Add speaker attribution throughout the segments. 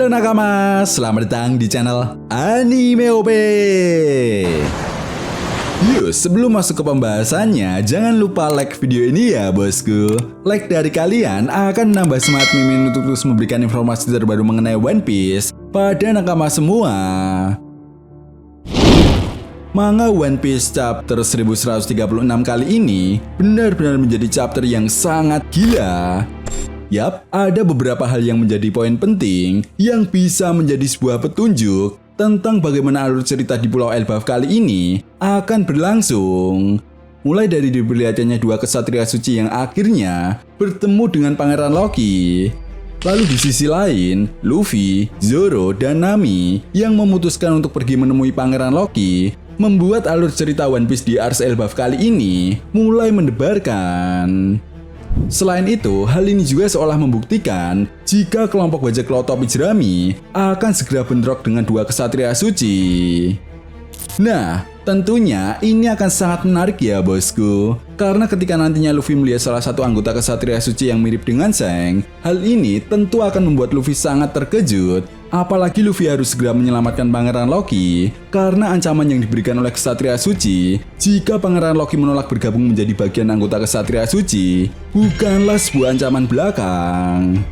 Speaker 1: Halo nakama, selamat datang di channel Anime OP. Yuk, sebelum masuk ke pembahasannya, jangan lupa like video ini ya bosku. Like dari kalian akan menambah semangat Mimin untuk terus memberikan informasi terbaru mengenai One Piece pada nakama semua. Manga One Piece chapter 1136 kali ini benar-benar menjadi chapter yang sangat gila. Yap, ada beberapa hal yang menjadi poin penting yang bisa menjadi sebuah petunjuk tentang bagaimana alur cerita di Pulau Elbaf kali ini akan berlangsung. Mulai dari diperlihatkannya dua kesatria suci yang akhirnya bertemu dengan Pangeran Loki. Lalu di sisi lain, Luffy, Zoro, dan Nami yang memutuskan untuk pergi menemui Pangeran Loki membuat alur cerita One Piece di Ars Elbaf kali ini mulai mendebarkan. Selain itu, hal ini juga seolah membuktikan jika kelompok bajak laut topi jerami akan segera bentrok dengan dua kesatria suci. Nah, tentunya ini akan sangat menarik ya bosku. Karena ketika nantinya Luffy melihat salah satu anggota kesatria suci yang mirip dengan Zeng, hal ini tentu akan membuat Luffy sangat terkejut. Apalagi Luffy harus segera menyelamatkan Pangeran Loki karena ancaman yang diberikan oleh kesatria suci jika Pangeran Loki menolak bergabung menjadi bagian anggota kesatria suci bukanlah sebuah ancaman belakang.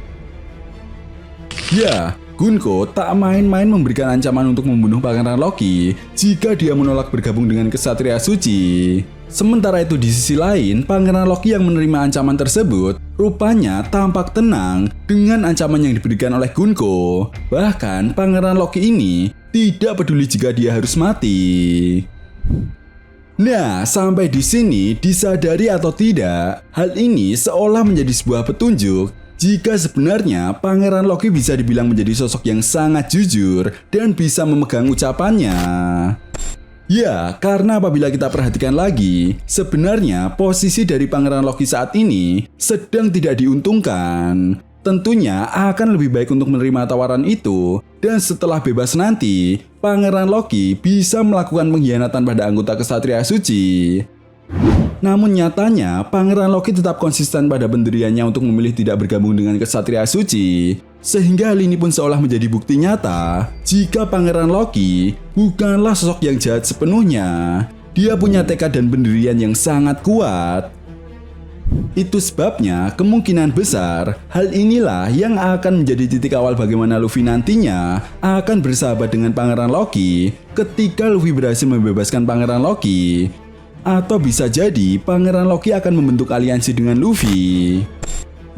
Speaker 1: Ya, Gunko tak main-main memberikan ancaman untuk membunuh Pangeran Loki jika dia menolak bergabung dengan kesatria suci. Sementara itu di sisi lain, Pangeran Loki yang menerima ancaman tersebut rupanya tampak tenang dengan ancaman yang diberikan oleh Gunko. Bahkan Pangeran Loki ini tidak peduli jika dia harus mati. Nah, sampai di sini disadari atau tidak, hal ini seolah menjadi sebuah petunjuk jika sebenarnya Pangeran Loki bisa dibilang menjadi sosok yang sangat jujur dan bisa memegang ucapannya. Ya, karena apabila kita perhatikan lagi, sebenarnya posisi dari Pangeran Loki saat ini sedang tidak diuntungkan. Tentunya akan lebih baik untuk menerima tawaran itu, dan setelah bebas nanti, Pangeran Loki bisa melakukan pengkhianatan pada anggota kesatria suci. Namun nyatanya, Pangeran Loki tetap konsisten pada pendiriannya untuk memilih tidak bergabung dengan kesatria suci. Sehingga hal ini pun seolah menjadi bukti nyata jika Pangeran Loki bukanlah sosok yang jahat sepenuhnya. Dia punya tekad dan pendirian yang sangat kuat. Itu sebabnya kemungkinan besar hal inilah yang akan menjadi titik awal bagaimana Luffy nantinya akan bersahabat dengan Pangeran Loki ketika Luffy berhasil membebaskan Pangeran Loki. Atau bisa jadi Pangeran Loki akan membentuk aliansi dengan Luffy.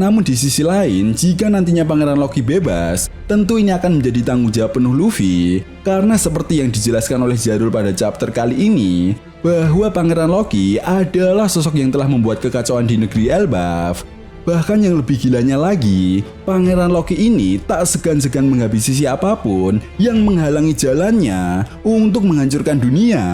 Speaker 1: Namun di sisi lain, jika nantinya Pangeran Loki bebas, tentu ini akan menjadi tanggung jawab penuh Luffy. Karena seperti yang dijelaskan oleh Zoro pada chapter kali ini, bahwa Pangeran Loki adalah sosok yang telah membuat kekacauan di negeri Elbaf. Bahkan yang lebih gilanya lagi, Pangeran Loki ini tak segan-segan menghabisi siapapun yang menghalangi jalannya untuk menghancurkan dunia.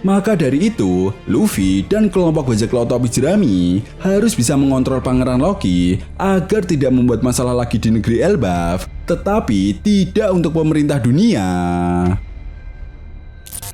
Speaker 1: Maka dari itu, Luffy dan kelompok bajak laut topi jerami harus bisa mengontrol Pangeran Loki agar tidak membuat masalah lagi di negeri Elbaf, tetapi tidak untuk pemerintah dunia.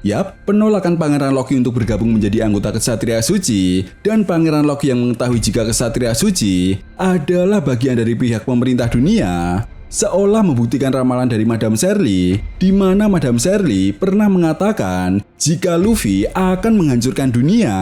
Speaker 1: Yap, penolakan Pangeran Loki untuk bergabung menjadi anggota kesatria suci dan Pangeran Loki yang mengetahui jika kesatria suci adalah bagian dari pihak pemerintah dunia seolah membuktikan ramalan dari Madame Shirley, di mana Madame Shirley pernah mengatakan jika Luffy akan menghancurkan dunia.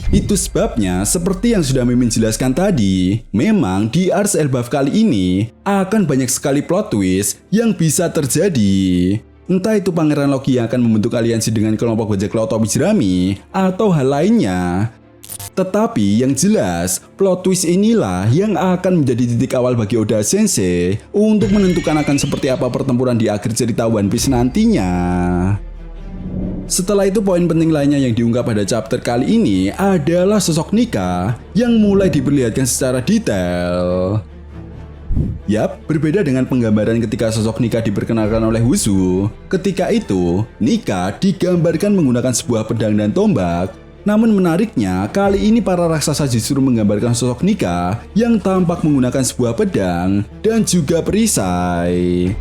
Speaker 1: Itu sebabnya, seperti yang sudah Mimin jelaskan tadi, memang di Ars Elbaf kali ini akan banyak sekali plot twist yang bisa terjadi. Entah itu Pangeran Loki yang akan membentuk aliansi dengan kelompok bajak laut topi jerami atau hal lainnya. Tetapi yang jelas, plot twist inilah yang akan menjadi titik awal bagi Oda Sensei untuk menentukan akan seperti apa pertempuran di akhir cerita One Piece nantinya. Setelah itu, poin penting lainnya yang diungkap pada chapter kali ini adalah sosok Nika yang mulai diperlihatkan secara detail. Yap, berbeda dengan penggambaran ketika sosok Nika diperkenalkan oleh Wuzu. Ketika itu, Nika digambarkan menggunakan sebuah pedang dan tombak. Namun menariknya, kali ini para raksasa justru menggambarkan sosok Nika yang tampak menggunakan sebuah pedang dan juga perisai.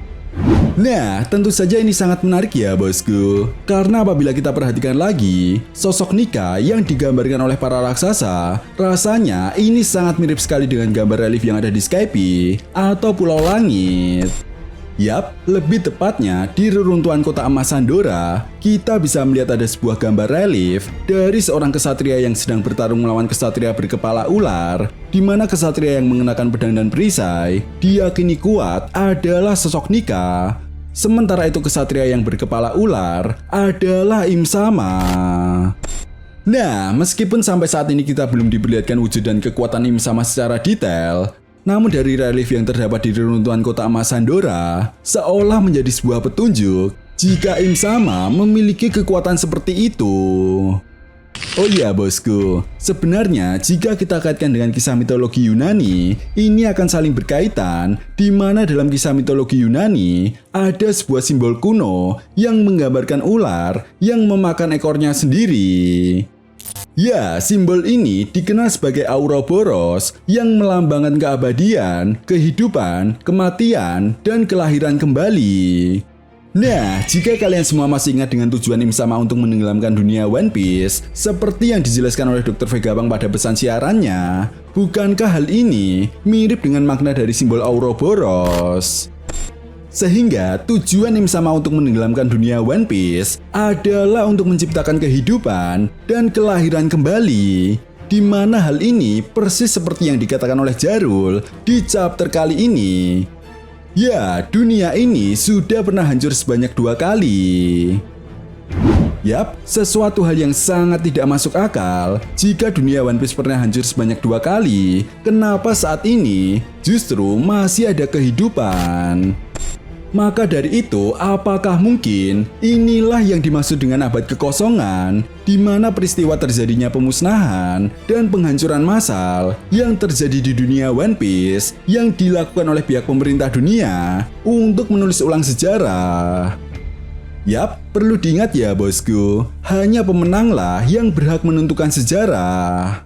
Speaker 1: Nah, tentu saja ini sangat menarik ya bosku. Karena apabila kita perhatikan lagi, sosok Nika yang digambarkan oleh para raksasa, rasanya ini sangat mirip sekali dengan gambar relief yang ada di Skype atau Pulau Langit. Yap, lebih tepatnya di reruntuhan kota emas Sandora, kita bisa melihat ada sebuah gambar relief dari seorang kesatria yang sedang bertarung melawan kesatria berkepala ular, di mana kesatria yang mengenakan pedang dan perisai diyakini kuat adalah sosok Nika. Sementara itu kesatria yang berkepala ular adalah Im Sama. Nah, meskipun sampai saat ini kita belum diperlihatkan wujud dan kekuatan Im Sama secara detail, namun dari relief yang terdapat di reruntuhan kota emas Sandora seolah menjadi sebuah petunjuk jika Im Sama memiliki kekuatan seperti itu. Oh iya bosku, sebenarnya jika kita kaitkan dengan kisah mitologi Yunani, ini akan saling berkaitan, di mana dalam kisah mitologi Yunani ada sebuah simbol kuno yang menggambarkan ular yang memakan ekornya sendiri. Ya, simbol ini dikenal sebagai Ouroboros yang melambangkan keabadian, kehidupan, kematian, dan kelahiran kembali. Nah, jika kalian semua masih ingat dengan tujuan Im Sama untuk menenggelamkan dunia One Piece, seperti yang dijelaskan oleh Dr. Vega Bang pada pesan siarannya, bukankah hal ini mirip dengan makna dari simbol Ouroboros? Sehingga tujuan Im Sama untuk menenggelamkan dunia One Piece adalah untuk menciptakan kehidupan dan kelahiran kembali, di mana hal ini persis seperti yang dikatakan oleh Jarul di chapter kali ini. Ya, dunia ini sudah pernah hancur sebanyak 2 kali. Yap, sesuatu hal yang sangat tidak masuk akal. Jika dunia One Piece pernah hancur sebanyak 2 kali, kenapa saat ini justru masih ada kehidupan? Maka dari itu, apakah mungkin inilah yang dimaksud dengan abad kekosongan, di mana peristiwa terjadinya pemusnahan dan penghancuran massal yang terjadi di dunia One Piece yang dilakukan oleh pihak pemerintah dunia untuk menulis ulang sejarah? Yap, perlu diingat ya bosku, hanya pemenanglah yang berhak menentukan sejarah.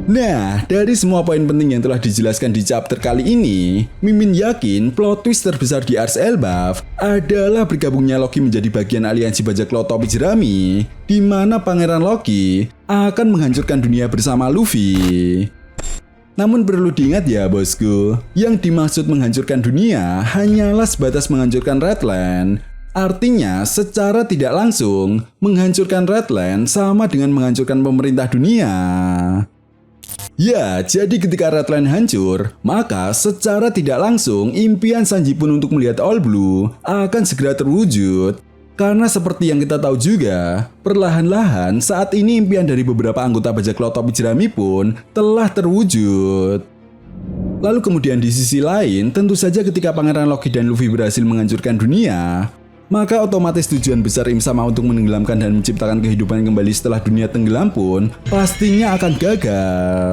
Speaker 1: Nah, dari semua poin penting yang telah dijelaskan di chapter kali ini, Mimin yakin plot twist terbesar di Ars Elbaf adalah bergabungnya Loki menjadi bagian aliansi bajak laut topi jerami, di mana Pangeran Loki akan menghancurkan dunia bersama Luffy. Namun perlu diingat ya bosku, yang dimaksud menghancurkan dunia hanyalah sebatas menghancurkan Redland. Artinya, secara tidak langsung, menghancurkan Redland sama dengan menghancurkan pemerintah dunia. Ya, jadi ketika Redland hancur, maka secara tidak langsung impian Sanji pun untuk melihat All Blue akan segera terwujud. Karena seperti yang kita tahu juga, perlahan-lahan saat ini impian dari beberapa anggota bajak laut topi jerami pun telah terwujud. Lalu kemudian di sisi lain, tentu saja ketika Pangeran Loki dan Luffy berhasil menghancurkan dunia, maka otomatis tujuan besar Im Sama untuk menenggelamkan dan menciptakan kehidupan kembali setelah dunia tenggelam pun pastinya akan gagal.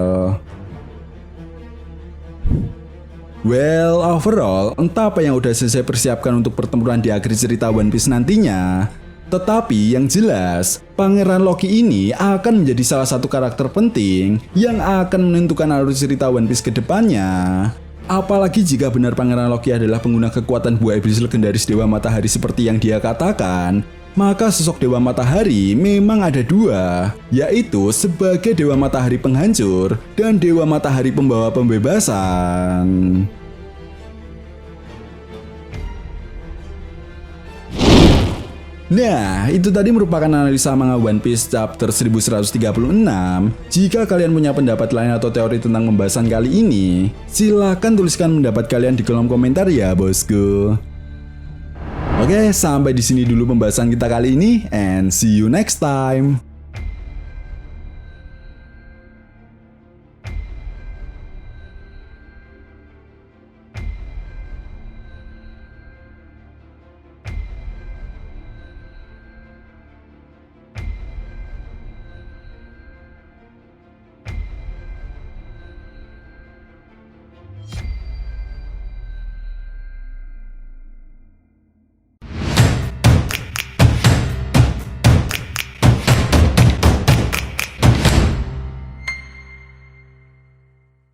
Speaker 1: Well, overall, entah apa yang udah saya persiapkan untuk pertempuran di akhir cerita One Piece nantinya. Tetapi yang jelas, Pangeran Loki ini akan menjadi salah satu karakter penting yang akan menentukan alur cerita One Piece ke depannya. Apalagi jika benar Pangeran Loki adalah pengguna kekuatan buah iblis legendaris Dewa Matahari seperti yang dia katakan, maka sosok Dewa Matahari memang ada 2, yaitu sebagai Dewa Matahari penghancur dan Dewa Matahari pembawa pembebasan. Nah, itu tadi merupakan analisa manga One Piece chapter 1136. Jika kalian punya pendapat lain atau teori tentang pembahasan kali ini, silahkan tuliskan pendapat kalian di kolom komentar ya bosku. Oke, sampai di sini dulu pembahasan kita kali ini, and see you next time.